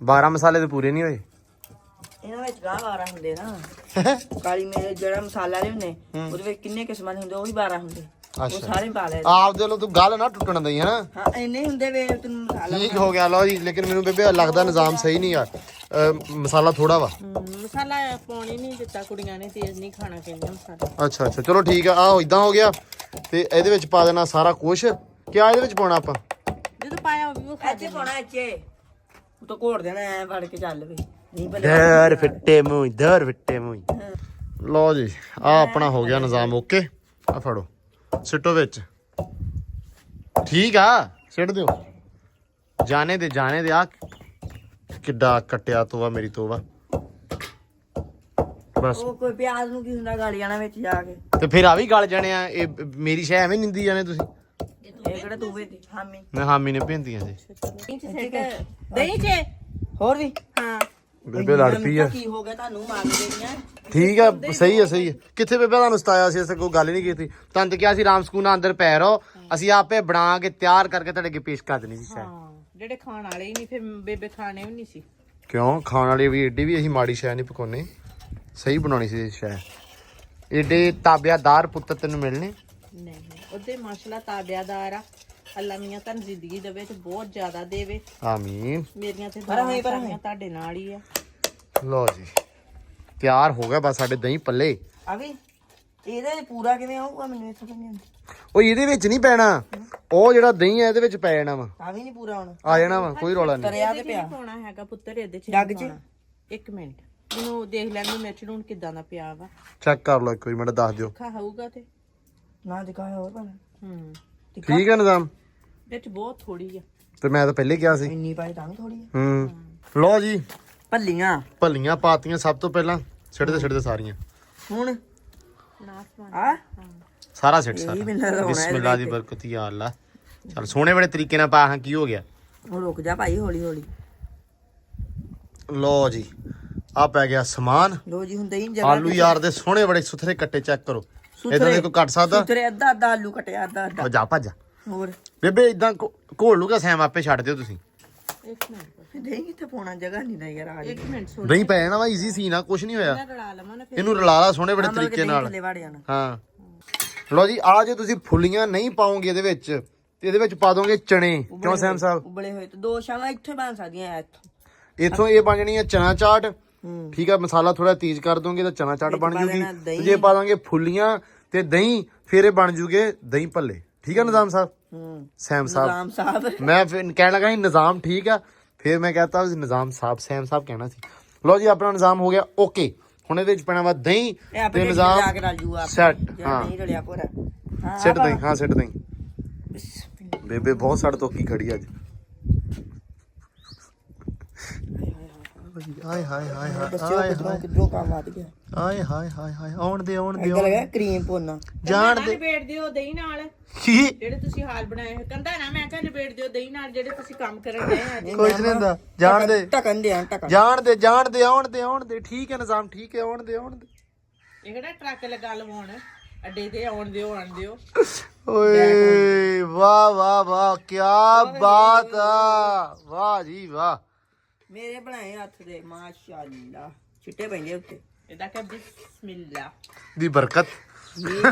12 ਮਸਾਲੇ ਤੇ ਪੂਰੇ ਨਹੀਂ ਹੋਏ। ਇਹਨਾਂ ਵਿੱਚ ਗਾਹ 12 ਹੁੰਦੇ ਨਾ ਕਾਲੀ ਮਿਰਚ ਜਿਹੜਾ ਮਸਾਲਾ ਲਿਆਉਂਦੇ ਉਹਦੇ ਵਿੱਚ ਕਿੰਨੇ ਕਿਸਮਾਂ ਦੇ ਹੁੰਦੇ ਉਹ ਵੀ 12 ਹੁੰਦੇ ਉਹ ਸਾਰੇ ਪਾ ਲੈ ਆਪ ਦੇ ਲੋ ਤੂੰ ਗੱਲ ਨਾ ਟੁੱਟਣ ਦਈ ਹਨਾ। ਹਾਂ ਇੰਨੇ ਹੁੰਦੇ ਵੇ ਤੈਨੂੰ ਮਸਾਲਾ ਠੀਕ ਹੋ ਗਿਆ। ਲਓ ਜੀ ਲੇਕਿਨ ਮੈਨੂੰ ਬੇਬੇ ਲੱਗਦਾ ਨਿਜ਼ਾਮ ਸਹੀ ਨਹੀਂ ਆ, ਮਸਾਲਾ ਥੋੜਾ ਵਾ। ਮਸਾਲਾ ਪਾਉਣੀ ਨਹੀਂ ਦਿੱਤਾ ਕੁੜੀਆਂ ਨੇ, ਤੇਜ਼ ਨਹੀਂ ਖਾਣਾ ਕਹਿੰਦੇ ਮਸਾਲਾ। ਅੱਛਾ ਅੱਛਾ ਚਲੋ ਠੀਕ ਆ। ਆਹ ਇਦਾਂ ਹੋ ਗਿਆ ਤੇ ਇਹਦੇ ਵਿੱਚ ਪਾ ਦੇਣਾ ਸਾਰਾ ਕੁਛ। ਕਿਆ ਇਹਦੇ ਵਿੱਚ ਪਾਉਣਾ ਆਪਾਂ? ਜਦੋਂ ਪਾਇਆ ਉਹ ਵੀ ਉਹ ਖਾ ਇੱਥੇ ਪਾਉਣਾ ਇੱਥੇ ਉਹ ਤਾਂ ਘੋੜ ਦੇਣਾ ਐ ਫੜ ਕੇ ਚੱਲ ਵੇ ਨਹੀਂ ਦਰ ਫਿੱਟੇ ਮੂੰਹ, ਦਰ ਫਿੱਟੇ ਮੂੰਹ। ਲਓ ਜੀ ਆ ਆਪਣਾ ਹੋ ਗਿਆ ਨਿਜ਼ਾਮ ਓਕੇ। ਆ ਫੜੋ ਸਿੱਟੋ ਵਿੱਚ। ਠੀਕ ਆ ਸਿੱਟ ਦਿਓ। ਜਾਣੇ ਦੇ ਆ ਕਿੱਡਾ ਕੱਟਿਆ ਤੋਵਾ ਮੇਰੀ ਤੋਵਾ। ਬਸ ਉਹ ਕੋਈ ਪਿਆਜ਼ ਨੂੰ ਕੀ ਹੁੰਦਾ ਗਾਲੀ ਜਾਣਾ ਵਿੱਚ ਜਾ ਕੇ ਤੇ ਫਿਰ ਆ ਵੀ ਗਲ ਜਾਣੇ ਆ। ਇਹ ਮੇਰੀ ਸ਼ੈ ਐਵੇਂ ਨਿੰਦੀ ਜਾਣੇ ਤੁਸੀਂ। ਇਹ ਕਿਹੜਾ ਤੂੰ ਵੇ ਹਾਮੀ ਮੈਂ ਹਾਮੀ ਨੇ ਭੇਂਦੀਆਂ ਜੀ। ਦਹੀਂ ਚ ਹੋਰ ਵੀ ਹਾਂ ਬੇਬੇ ਲੜ ਪਈ ਆ। ਕੀ ਹੋ ਗਿਆ ਤੁਹਾਨੂੰ ਮਾਰ ਦੇਣੀਆਂ ਠੀਕ ਆ ਸਹੀ ਆ ਸਹੀ ਆ। ਕਿੱਥੇ ਬੇਬੇ ਤੁਹਾਨੂੰ ਸਤਾਇਆ ਸੀ? ਅਸੀਂ ਕੋਈ ਗੱਲ ਨਹੀਂ ਕੀਤੀ। ਤੁਹਾਨੂੰ ਤਾਂ ਕਿਹਾ ਸੀ ਰਾਮ ਸਕੂਲ ਨਾਲ ਅੰਦਰ ਪੈ ਰਹੋ, ਅਸੀਂ ਆਪੇ ਬਣਾ ਕੇ ਤਿਆਰ ਕਰਕੇ ਤੁਹਾਡੇ ਅੱਗੇ ਪੇਸ਼ ਕਰ ਦੇਣੀ ਸੀ ਸ਼ਾਇਦ। ਹਾਂ ਜਿਹੜੇ ਖਾਣ ਵਾਲੇ ਹੀ ਨਹੀਂ, ਫਿਰ ਬੇਬੇ ਖਾਣੇ ਵੀ ਨਹੀਂ ਸੀ। ਕਿਉਂ ਖਾਣ ਵਾਲੀ ਵੀ ਏਡੀ ਵੀ ਅਸੀਂ ਮਾੜੀ ਸ਼ੈ ਨਹੀਂ ਪਕਾਉਣੇ, ਸਹੀ ਬਣਾਉਣੀ ਸੀ ਸ਼ੈ। ਏਡੇ ਤਾਬਿਆਦਾਰ ਪੁੱਤਰ ਤੈਨੂੰ ਮਿਲਣੇ ਨਹੀਂ ਉਹਦੇ ਮਾਸ਼ਾਅੱਲਾ ਤਾਬਿਆਦਾਰ ਆ। ਅੱਲਾ ਮੀਆਂ ਤੁਹਾਨੂੰ ਜ਼ਿੰਦਗੀ ਦੇਵੇ ਤੇ ਬਹੁਤ ਜ਼ਿਆਦਾ ਦੇਵੇ। ਆਮੀਨ। ਮੇਰੀਆਂ ਤੇ ਦੁਆਵਾਂ ਸਾਰੀਆਂ ਤੁਹਾਡੇ ਨਾਲ ਹੀ ਆ। ਲਓ ਜੀ ਤਿਆਰ ਹੋ ਗਿਆ ਬਸ ਸਾਡੇ ਦਹੀਂ ਪੱਲੇ। ਆ ਵੀ ਇਹਦੇ ਪੂਰਾ ਕਿਵੇਂ ਆਊਗਾ ਮੈਨੂੰ ਇੱਥੇ ਤਾਂ ਨਹੀਂ ਆਉਂਦਾ। ਉਹ ਇਹਦੇ ਵਿੱਚ ਨਹੀਂ ਪੈਣਾ, ਉਹ ਜਿਹੜਾ ਦਹੀਂ ਆ ਇਹਦੇ ਵਿੱਚ ਪੈ ਜਾਣਾ ਵਾ। ਆ ਵੀ ਨਹੀਂ ਪੂਰਾ ਹੁਣ ਆ ਜਾਣਾ ਵਾ, ਕੋਈ ਰੌਲਾ ਨਹੀਂ। ਤਰਿਆ ਤੇ ਇਹਦੇ ਚ ਪਿਆ ਨਹੀਂ ਪਾਉਣਾ ਹੈਗਾ ਪੁੱਤਰ, ਇਹਦੇ ਚ ਜੱਗ ਨਹੀਂ ਚ ਪਾਉਣਾ। ਇੱਕ ਮਿੰਟ ਮੈਨੂੰ ਦੇਖ ਲੈਣ ਨੂੰ ਮਿਰਚ ਲੂਣ ਕਿਦਾਂ ਦਾ ਪਿਆ ਵਾ। ਚੈੱਕ ਕਰ ਲਓ ਇੱਕ ਵਾਰੀ, ਮੈਨੂੰ ਦੱਸ ਦਿਓ। ਖਾ ਹੋਊਗਾ ਤੇ ਨਾ ਦਿਖਾਇਆ ਹੋਰ ਬਣਾ ਠੀਕ ਹੈ ਨਿਜ਼ਾਮ? ਵਿੱਚ ਬਹੁਤ ਥੋੜੀ ਆ। ਤੇ ਮੈਂ ਤਾਂ ਪਹਿਲੇ ਕਿਹਾ ਸੀ। ਇੰਨੀ ਪਾਈ ਤਾਂ ਵੀ ਥੋੜੀ ਲਓ ਜੀ ਭੱਲੀਆਂ ਭੱਲੀਆਂ ਪਾਤੀਆਂ ਸਭ ਤੋਂ ਪਹਿਲਾਂ। ਸਿੱਟਦੇ ਸਾਰੀਆਂ ਹੁਣ ਨਾਸ ਆ ਸਾਰਾ ਸਿੱਟ ਇਹੀ ਸਾਰਾ। ਮੈਨੂੰ ਲੱਗਦਾ ਹੋਣਾ ਬਿਸਮਿਲ੍ਲਾ ਦੀ ਬਰਕਤ ਯਾ ਅੱਲਾ। ਚਲ ਸੋਹਣੇ ਬੜੇ ਤਰੀਕੇ ਨਾਲ ਪਾ। ਹਾਂ ਕੀ ਹੋ ਗਿਆ? ਉਹ ਰੁਕ ਜਾ ਭਾਈ ਹੌਲੀ ਹੌਲੀ ਲਓ ਜੀ ਆ ਪੈ ਗਿਆ ਸਮਾਨ। ਲੋ ਜੀ ਹੁੰਦੇ ਹੀ ਜਗ੍ਹਾ ਆਲੂ ਯਾਰ ਦੇ ਸੋਹਣੇ ਬੜੇ ਸੁਥਰੇ ਕੱਟੇ, ਚੈੱਕ ਕਰੋ। ਇਦਾਂ ਦੇ ਕੋਈ ਕੱਟ ਸਕਦਾ? ਸੁਥਰੇ ਅੱਧਾ ਅੱਧਾ ਆਲੂ ਕਟਿਆ ਅੱਧਾ ਅੱਧਾ ਉਹ ਜਾ ਭੱਜ। ਹੋਰ ਬੇਬੇ ਇਦਾਂ ਘੋਲ ਲੂਗਾ ਸੈਮ, ਆਪੇ ਛੱਡ ਦਿਓ ਤੁਸੀਂ। ਇੱਕ ਮਿੰਟ ਦੇਈ ਕਿੱਥੇ ਪਾਉਣਾ ਜਗ੍ਹਾ ਨਹੀਂ ਨਾ ਯਾਰ ਆ ਇੱਕ ਮਿੰਟ ਸੁਣ ਦਹੀਂ ਪੈ ਜਾਣਾ ਵਾ, ਈਜ਼ੀ ਸੀ ਨਾ, ਕੁਝ ਨਹੀਂ ਹੋਇਆ। ਮੈਂ ਰਲਾ ਲਵਾਂ ਨਾ ਫਿਰ। ਇਹਨੂੰ ਰਲਾ ਲਾ ਸੋਹਣੇ ਬੜੇ ਤਰੀਕੇ ਨਾਲ। ਥੱਲੇ ਵੜ ਜਾਣਾ ਹਾਂ ਲਓ ਜੀ ਆ ਜੇ ਤੁਸੀਂ ਫੁੱਲੀਆਂ ਨਹੀਂ ਪਾਓਗੇ ਇਹਦੇ ਵਿੱਚ ਤੇ ਇਹਦੇ ਵਿੱਚ ਪਾ ਦੋਗੇ ਚਣੇ। ਕਿਉਂ ਸੈਮ ਸਾਹਿਬ? ਉਬਲੇ ਹੋਏ ਤੇ ਦੋ ਸ਼ਾਵਾਂ ਇੱਥੇ ਬਣ ਸਕਦੀਆਂ ਇੱਥੋਂ ਇੱਥੋਂ ਇਹ ਬਣ ਜਾਣੀ ਹੈ ਚਨਾ ਚਾਟ। ਹੂੰ ਠੀਕ ਆ ਮਸਾਲਾ ਥੋੜਾ ਤੇਜ਼ ਕਰ ਦੋਗੇ ਤਾਂ ਚਨਾ ਚਾਟ ਬਣ ਪਾ ਜੂਗੀ। ਦੇਣਾ ਦਹੀਂ। ਤੇ ਜੇ ਪਾ ਦਾਂਗੇ ਫੁੱਲੀਆਂ ਤੇ ਦਹੀਂ ਫਿਰ ਇਹ ਬਣ ਜੂਗੇ ਦਹੀਂ ਭੱਲੇ। ਠੀਕ ਆ ਨਿਜ਼ਾਮ ਸਾਹਿਬ? ਹੂੰ ਸੈਮ ਸਾਹਿਬ ਰਾਮ ਸਾਹਿਬ ਮੈਂ ਫਿਰ ਕਹਿਣ ਲੱਗਾ ਸੀ ਨਿਜ਼ਾਮ ਠੀਕ ਆ, ਫਿਰ ਮੈਂ ਕਹਤਾ ਨਿਜ਼ਾਮ ਸਾਹਿਬ ਸੈਮ ਸਾਹਿਬ ਕਹਿਣਾ ਸੀ। ਲਓ ਜੀ ਆਪਣਾ ਨਿਜ਼ਾਮ ਹੋ ਗਿਆ ਓਕੇ। ਹੁਣ ਇਹਦੇ ਵਿੱਚ ਪੈਣਾ ਵਾ ਦਹੀਂ ਇਹ ਤੇ ਆਪਣੇ ਨਿਜ਼ਾਮ ਜਾ ਕੇ ਰਲ ਜੂ ਆਪ ਸੈਟ। ਹਾਂ ਨਹੀਂ ਰਲਿਆ ਪੂਰਾ ਹਾਂ ਸਿੱਟ ਦਹੀਂ, ਹਾਂ ਸਿੱਟ ਦਹੀਂ। ਬੇਬੇ ਬਹੁਤ ਸੜ ਤੋਕੀ ਖੜੀ ਅੱਜ। ਹਾਏ ਹਾਏ ਹਾਏ ਹਾਏ ਬੱਚੇ ਕਿਧਰੋਂ ਕੰਮ ਵੱਧ ਗਿਆ ਹਾਏ ਹਾਏ ਹਾਏ ਹਾਏ ਆਉਣ ਦੇ ਇੱਧਰ ਲਗਾ ਕਰੀਮ ਪੋਨਾ ਜਾਣ ਦੇ। ਲਪੇਟ ਦਿਓ ਦਹੀਂ ਨਾਲ ਕੀ ਜਿਹੜੇ ਤੁਸੀਂ ਹਾਲ ਬਣਾਏ ਹੋਏ। ਕਹਿੰਦਾ ਨਾ ਮੈਂ ਕਿਹਾ ਲਪੇਟ ਦਿਓ ਦਹੀਂ ਨਾਲ ਜਿਹੜੇ ਤੁਸੀਂ ਕੰਮ ਕਰਨ ਡਏ ਆ ਅੱਜ। ਕੁਝ ਨਹੀਂ ਹੁੰਦਾ, ਜਾਣ ਦੇ ਟਕਨ ਦੇ ਟਕਨ ਜਾਣ ਦੇ ਆਉਣ ਦੇ। ਠੀਕ ਹੈ ਨਿਜ਼ਾਮ ਠੀਕ ਹੈ, ਆਉਣ ਦੇ। ਇਹ ਕਿਹੜਾ ਟਰੱਕ ਲਗਾ ਲਵਾਉਣ ਅੱਡੇ ਤੇ ਆਉਣ ਦਿਓ। ਓਏ ਵਾਹ ਵਾਹ ਵਾਹ ਕੀ ਬਾਤ ਆ, ਵਾਹ ਜੀ ਵਾਹ। ਮੇਰੇ ਬਣਾਏ ਹੱਥ ਦੇ ਮਾਸ਼ਾਅੱਲਾ ਛਿੱਟੇ ਪੈਂਦੇ ਉੱਤੇ ਇਹਦਾ ਕਿ ਬਿਸਮਿਲ੍ਲਾ ਦੀ ਬਰਕਤ।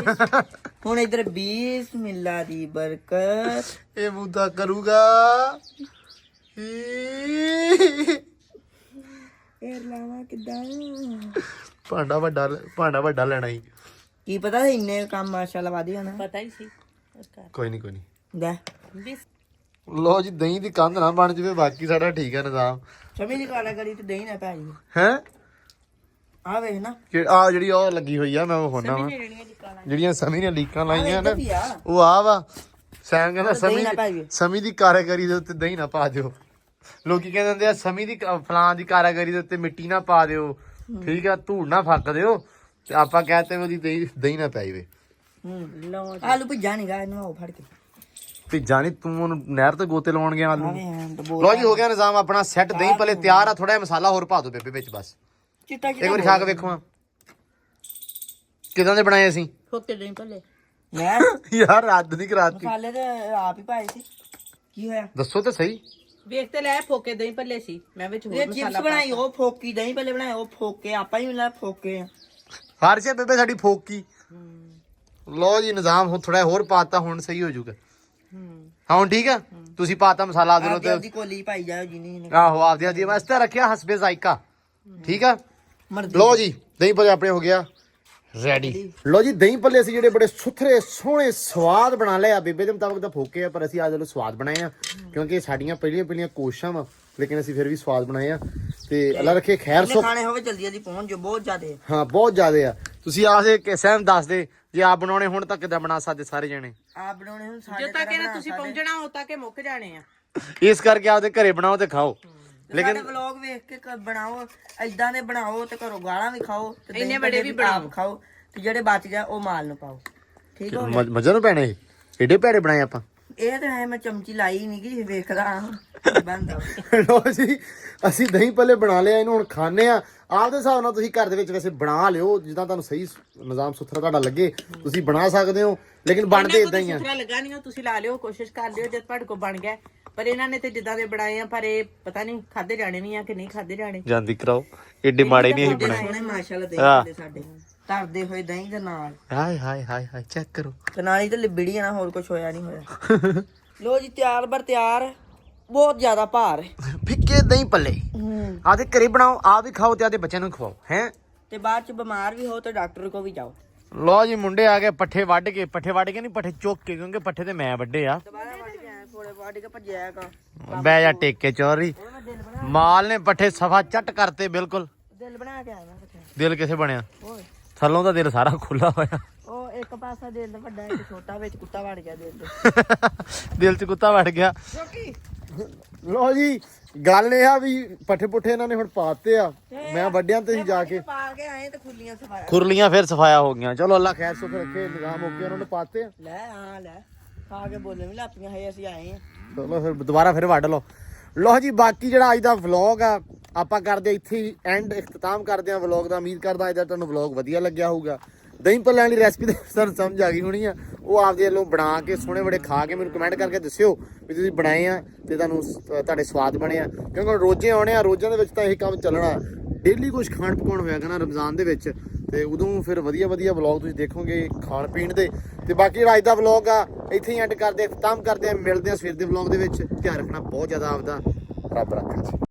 ਹੁਣ ਇਧਰ ਬਿਸਮਿਲ੍ਲਾ ਦੀ ਬਰਕਤ। ਇਹ ਮੁੱਦਾ ਕਰੂਗਾ ਫੇਰ ਲਾਵਾ ਕਿੱਦਾਂ ਭਾਂਡਾ ਵੱਡਾ ਲੈਣਾ ਹੀ। ਕੀ ਪਤਾ ਇੰਨੇ ਕੰਮ ਮਾਸ਼ਾਅੱਲਾ ਵਧ ਜਾਣਾ ਪਤਾ ਹੀ ਸੀ। ਕੋਈ ਨਹੀਂ ਲੈ ਲੋ ਜੀ ਦਹੀਂ ਦੀ ਕੰਧ ਨਾ ਬਣ ਜਵੇ, ਬਾਕੀ ਸਾਡਾ ਠੀਕ ਹੈ ਨਿਜ਼ਾਮ। ਸਮਝ ਨਹੀਂ ਕਾਲਾ ਕਰੀ ਤੇ ਦਹੀਂ ਨਾ ਪੈ ਜੀ ਹੈ। ਆ ਵੇਖ ਨਾ ਆ ਜਿਹੜੀ ਉਹ ਲੱਗੀ ਹੋਈ ਆ ਮੈਂ ਉਹ ਹੋਣਾ ਵਾ ਜਿਹੜੀਆਂ ਸਮੀ ਨੇ ਲੀਕਾਂ ਲਾਈਆਂ ਨਾ ਉਹ ਆ ਵਾ ਸੈਮ ਕਹਿੰਦਾ ਸਮੀ ਦੀ ਕਾਰਾਗਰੀ ਦੇ ਉੱਤੇ ਦਹੀਂ ਨਾ ਪਾ ਦਿਓ। ਲੋਕੀ ਕਹਿੰਦੇ ਹੁੰਦੇ ਆ ਸਮੀ ਦੀ ਫਲਾਂ ਦੀ ਕਾਰਾਗਰੀ ਦੇ ਉੱਤੇ ਮਿੱਟੀ ਨਾ ਪਾ ਦਿਓ, ਠੀਕ ਆ, ਧੂੜ ਨਾ ਫੱਕ ਦਿਓ, ਤੇ ਆਪਾਂ ਕਹਤੇ ਉਹਦੀ ਦਹੀਂ ਨਾ ਪੈ ਜਾਵੇ। ਆਲੂ ਭਿੱਜਾ ਨਹੀਂ ਗਾ ਇਹਨੂੰ ਆਓ ਫੜ ਕੇ ਭਿੱਜਾ ਨੀ, ਤੂੰ ਉਹਨੂੰ ਨਹਿਰ ਤੇ ਗੋਤੇ ਲਾਉਣ ਗਿਆ ਆਲੂ। ਲੋ ਜੀ ਹੋ ਗਿਆ ਨਿਜ਼ਾਮ ਆਪਣਾ ਸੈੱਟ, ਦਹੀਂ ਭੱਲੇ ਤਿਆਰ ਆ। ਥੋੜਾ ਜਿਹਾ ਮਸਾਲਾ ਹੋਰ ਪਾ ਦੋ ਬੇਬੇ ਵਿੱਚ ਬਸ। ਚਿੱਟਾ ਇੱਕ ਵਾਰੀ ਖਾ ਕੇ ਵੇਖੋ ਕਿਦਾਂ ਦੇ ਬਣਾਏ ਅਸੀਂ। ਫੋਕੇ ਦਹੀਂ ਭੱਲੇ ਮੈਂ ਯਾਰ ਰੱਦ ਨਹੀਂ ਕਰਾਤੀ। ਮਸਾਲੇ ਤੇ ਆਪ ਹੀ ਪਾਏ ਸੀ, ਕੀ ਹੋਇਆ ਦੱਸੋ ਤੇ ਸਹੀ। ਵੇਖ ਤੇ ਲੈ ਫੋਕੇ ਦਹੀਂ ਭੱਲੇ ਸੀ, ਮੈਂ ਵਿੱਚ ਹੋਰ ਇਹ ਮਸਾਲਾ ਚਿਪਸ ਬਣਾਈ ਉਹ ਫੋਕੀ ਦਹੀਂ ਭੱਲੇ ਬਣਾਏ ਉਹ ਫੋਕੇ, ਆਪਾਂ ਹੀ ਮਿਲਾ ਫੋਕੇ ਆ। ਫਾਰਸ਼ੇ ਬੇਬੇ ਸਾਡੀ ਫੋਕੀ। ਲੋ ਜੀ ਨਿਜ਼ਾਮ ਹੁਣ ਥੋੜਾ ਹੋਰ ਪਾਤਾ, ਹੁਣ ਸਹੀ ਹੋ ਜਾਊਗਾ। ਹਾਂ ਹੁਣ ਠੀਕ ਆ। ਤੁਸੀਂ ਪਾਤਾ ਮਸਾਲਾ ਦੇ ਲੋ ਆਪਦੀ ਕੋਲੀ ਪਾਈ ਜਾਓ ਜਿੰਨੀ ਆਹੋ ਆਪਦੀ ਆਪਦੀ ਵਾਸਤੇ ਰੱਖਿਆ ਹਸਬੇ ਜ਼ਾਇਕਾ, ਠੀਕ ਆ। ਲੋ ਜੀ ਦਹੀਂ ਭੱਲੇ ਆਪਣੇ ਹੋ ਗਿਆ ਰੈਡੀ। ਲੋ ਜੀ ਦਹੀਂ ਭੱਲੇ ਅਸੀਂ ਜਿਹੜੇ ਬੜੇ ਸੁਥਰੇ ਸੋਹਣੇ ਸਵਾਦ ਬਣਾ ਲਏ ਆ। ਬੇਬੇ ਦੇ ਮੁਤਾਬਕ ਤਾਂ ਫੋਕੇ ਆ, ਪਰ ਅਸੀਂ ਅੱਜ ਸਵਾਦ ਬਣਾਏ ਆ ਕਿਉਂਕਿ ਸਾਡੀਆਂ ਪਹਿਲੀਆਂ ਕੋਸ਼ਿਸ਼ਾਂ ਵਾ, ਲੇਕਿਨ ਅਸੀਂ ਫਿਰ ਵੀ ਸਵਾਦ ਬਣਾਏ ਆ। ਤੇ ਅੱਲਾ ਰੱਖੇ ਖੈਰ ਸੁੱਖ। ਖਾਣੇ ਹੋਵੇ ਜਲਦੀ ਜਲਦੀ ਪਹੁੰਚ ਜੋ, ਬਹੁਤ ਜ਼ਿਆਦੇ ਹਾਂ ਬਹੁਤ ਜ਼ਿਆਦੇ ਆ। ਤੁਸੀਂ ਆਸੇ ਕਿ ਸਹਿਮ ਦੱਸ ਦੇ ਜੇ ਆਪ ਬਣਾਉਣੇ ਹੁਣ ਤਾਂ ਕਿੱਦਾਂ ਬਣਾ ਸਕਦੇ ਸਾਰੇ ਜਣੇ। ਆਪ ਬਣਾਉਣੇ ਹੁਣ ਸਾਡੇ ਜੇ ਤੱਕ ਇਹਨਾਂ ਤੁਸੀਂ ਪਹੁੰਚਣਾ ਹੋ ਤਾਂ ਕਿ ਮੁੱਕ ਜਾਣੇ ਆ। ਇਸ ਕਰਕੇ ਆਪਦੇ ਘਰੇ ਬਣਾਓ ਤੇ ਖਾਓ। ਲੇਕਿਨ ਵਲੌਗ ਵੇਖ ਕੇ ਬਣਾਓ, ਐਦਾਂ ਦੇ ਬਣਾਓ ਤੇ ਘਰੋਂ ਗਾਲਾਂ ਵੀ ਖਾਓ ਤੇ ਇੰਨੇ ਬੜੇ ਵੀ ਬਣਾਓ ਖਾਓ, ਤੇ ਜਿਹੜੇ ਬਚ ਗਿਆ ਉਹ ਮਾਲ ਨੂੰ ਪਾਓ, ਠੀਕ ਹੋ। ਮਜ਼ਾ ਨੂੰ ਪੈਣੇ ਏਡੇ ਭੈੜੇ ਬਣਾਏ ਆਪਾਂ। ਇਹ ਤਾਂ ਹੈ ਮੈਂ ਚਮਚੀ ਲਾਈ ਨਹੀਂ ਕਿ ਵੇਖਦਾ ਬੰਦ। ਲੋ ਜੀ ਅਸੀਂ ਦਹੀਂ ਭੱਲੇ ਬਣਾ ਲਿਆ, ਇਹਨੂੰ ਹੁਣ ਖਾਣੇ ਆ। ਆਪਦੇ ਹਿਸਾਬ ਨਾਲ ਤੁਸੀਂ ਘਰ ਦੇ ਵਿੱਚ ਵੈਸੇ ਬਣਾ ਲਿਓ, ਜਿੱਦਾਂ ਤੁਹਾਨੂੰ ਸਹੀ ਨਿਜ਼ਾਮ ਸੁਥਰਾ ਤੁਹਾਡਾ ਲੱਗੇ ਤੁਸੀਂ ਬਣਾ ਸਕਦੇ ਹੋ, ਲੇਕਿਨ ਬਣਦੇ ਇਦਾਂ ਹੀ ਆ। ਸੁਥਰਾ ਲੱਗਾ ਨਹੀਂ ਤੁਸੀਂ ਲਾ ਲਿਓ, ਕੋਸ਼ਿਸ਼ ਕਰ ਲਿਓ ਜਦ ਤੁਹਾਡੇ ਕੋਲ ਬਣ ਗਿਆ। ਪਰ ਇਹਨਾਂ ਨੇ ਤੇ ਜਿੱਦਾਂ ਦੇ ਬਣਾਏ ਆ, ਪਰ ਇਹ ਪਤਾ ਨਹੀਂ ਖਾਦੇ ਜਾਣੇ ਨਹੀਂ ਆ ਕਿ ਨਹੀਂ ਖਾਦੇ ਜਾਣੇ। ਜਾਂਦੀ ਕਰਾਓ ਏਡੇ ਮਾੜੇ ਨਹੀਂ ਅਸੀਂ ਬਣਾਏ। ਮਾਸ਼ਾਅੱਲਾ ਦਹੀਂ ਸਾਡੇ ਤਰਦੇ ਹੋਏ ਦਹੀਂ ਦੇ ਨਾਲ। ਹਾਏ ਹਾਏ ਹਾਏ ਹਾਏ ਚੈੱਕ ਕਰੋ। ਤੇ ਨਾਲ ਹੀ ਤੇ ਲਿਬੜੀ ਨਾ, ਹੋਰ ਕੁਝ ਹੋਇਆ ਨਹੀਂ ਹੋਇਆ। ਲੋ ਜੀ ਤਿਆਰ ਬਰ ਤਿਆਰ, ਬਹੁਤ ਜ਼ਿਆਦਾ ਭਾਰ ਫਿੱਕੇ ਦਹੀਂ ਭੱਲੇ ਆਦੇ ਘਰੇ ਬਣਾਓ, ਆਪ ਵੀ ਖਾਓ ਤੇ ਆਦੇ ਬੱਚਿਆਂ ਨੂੰ ਖਵਾਓ ਹੈ। ਤੇ ਬਾਅਦ ਚ ਬਿਮਾਰ ਵੀ ਹੋ ਤੇ ਡਾਕਟਰ ਕੋ ਵੀ ਜਾਓ। ਲੋ ਜੀ ਮੁੰਡੇ ਆ ਗਏ ਪੱਠੇ ਵੱਢ ਕੇ ਨਹੀਂ ਪੱਠੇ ਚੁੱਕ ਕੇ, ਕਿਉਂਕਿ ਪੱਠੇ ਤੇ ਮੈਂ ਵੱਢੇ ਆ। ਵੱਢ ਕੇ ਭੱਜਿਆ ਕਾ ਬਹਿ ਜਾ ਟੇਕ ਕੇ ਚੋਰੀ। ਮਾਲ ਨੇ ਪੱਠੇ ਸਫਾ ਚੱਟ ਕਰਤੇ ਬਿਲਕੁਲ। ਦਿਲ ਬਣਾ ਕੇ ਆਇਆ ਦਿਲ ਕਿੱਥੇ ਬਣਿਆ? ਥੱਲੋਂ ਦਾ ਦਿਲ ਸਾਰਾ ਖੁੱਲਾ ਹੋਇਆ। ਉਹ ਇੱਕ ਪਾਸਾ ਦਿਲ ਵੱਡਾ ਇੱਕ ਛੋਟਾ, ਵਿੱਚ ਕੁੱਤਾ ਵੜ ਗਿਆ ਦਿਲ ਦੇ। ਦਿਲ 'ਚ ਕੁੱਤਾ ਵੜ ਗਿਆ। ਲੋ ਜੀ ਗੱਲ ਇਹ ਆ ਵੀ ਪੱਠੇ ਪੁੱਠੇ ਇਹਨਾਂ ਨੇ ਹੁਣ ਪਾਤੇ ਆ, ਮੈਂ ਵੱਡਿਆਂ ਤੇ ਹੀ ਜਾ ਕੇ ਪਾ ਕੇ ਆਏ ਤੇ ਖੁੱਲੀਆਂ ਸਫਾਇਆ ਖੁਰਲੀਆਂ ਫਿਰ ਸਫਾਇਆ ਹੋ ਗਈਆਂ। ਚਲੋ ਅੱਲਾ ਖੈਰ ਸੁਖ ਰੱਖੇ, ਨਿਜ਼ਾਮ ਹੋ ਗਿਆ, ਉਹਨਾਂ ਨੇ ਪਾਤੇ ਆ। ਲੈ ਖਾ ਕੇ ਬੋਲੇ ਵੀ ਲਾਪੀਆਂ ਹੈ ਅਸੀਂ ਆਏ ਆ। ਚਲੋ ਫਿਰ ਦੁਬਾਰਾ ਫਿਰ ਵੱਢ ਲਓ। ਲੋ ਜੀ ਬਾਕੀ ਜਿਹੜਾ ਅੱਜ ਦਾ ਵਲੌਗ ਆ ਆਪਾਂ ਕਰਦੇ ਇੱਥੇ ਹੀ ਐਂਡ ਇਖਤਤਾਮ ਕਰਦੇ ਆ ਵਲੌਗ ਦਾ। ਉਮੀਦ ਕਰਦਾ ਅੱਜ ਦਾ ਤੁਹਾਨੂੰ ਵਲੌਗ ਵਧੀਆ ਲੱਗਿਆ ਹੋਊਗਾ। ਦਹੀਂ ਭੱਲਿਆਂ ਦੀ ਰੈਸਪੀ ਤੇ ਸਰ ਸਮਝ ਆ ਗਈ ਹੋਣੀ ਆ, ਉਹ ਆਪਦੇ ਵੱਲੋਂ ਬਣਾ ਕੇ ਸੋਹਣੇ ਬੜੇ ਖਾ ਕੇ ਮੈਨੂੰ ਕਮੈਂਟ ਕਰਕੇ ਦੱਸਿਓ ਵੀ ਤੁਸੀਂ ਬਣਾਏ ਆ ਤੇ ਤੁਹਾਨੂੰ ਤੁਹਾਡੇ ਸਵਾਦ ਬਣੇ ਆ, ਕਿਉਂਕਿ ਰੋਜ਼ੇ ਆਉਣੇ ਆ, ਰੋਜ਼ਿਆਂ ਦੇ ਵਿੱਚ ਤਾਂ ਇਹੀ ਕੰਮ ਚੱਲਣਾ। ਡੇਲੀ ਕੁਝ ਖਾਣ ਪਕਾਉਣ ਹੋਇਆ ਨਾ ਰਮਜ਼ਾਨ ਦੇ ਵਿੱਚ, ਤੇ ਉਦੋਂ ਫਿਰ ਵਧੀਆ ਵਲੌਗ ਤੁਸੀਂ ਦੇਖੋਗੇ ਖਾਣ ਪੀਣ ਦੇ। ਤੇ ਬਾਕੀ ਜਿਹੜਾ ਅੱਜ ਦਾ ਵਲੌਗ ਆ ਇੱਥੇ ਹੀ ਐਂਡ ਕਰਦੇ, ਇਖਤਤਾਮ ਕਰਦੇ ਆ। ਮਿਲਦੇ ਆ ਸਵੇਰ ਦੇ ਵਲੌਗ ਦੇ ਵਿੱਚ। ਧਿਆਨ ਰੱਖਣਾ ਬਹੁਤ ਜ਼ਿਆਦਾ ਆਪਦਾ, ਰੱਬ ਰੱਖਾ ਜੀ।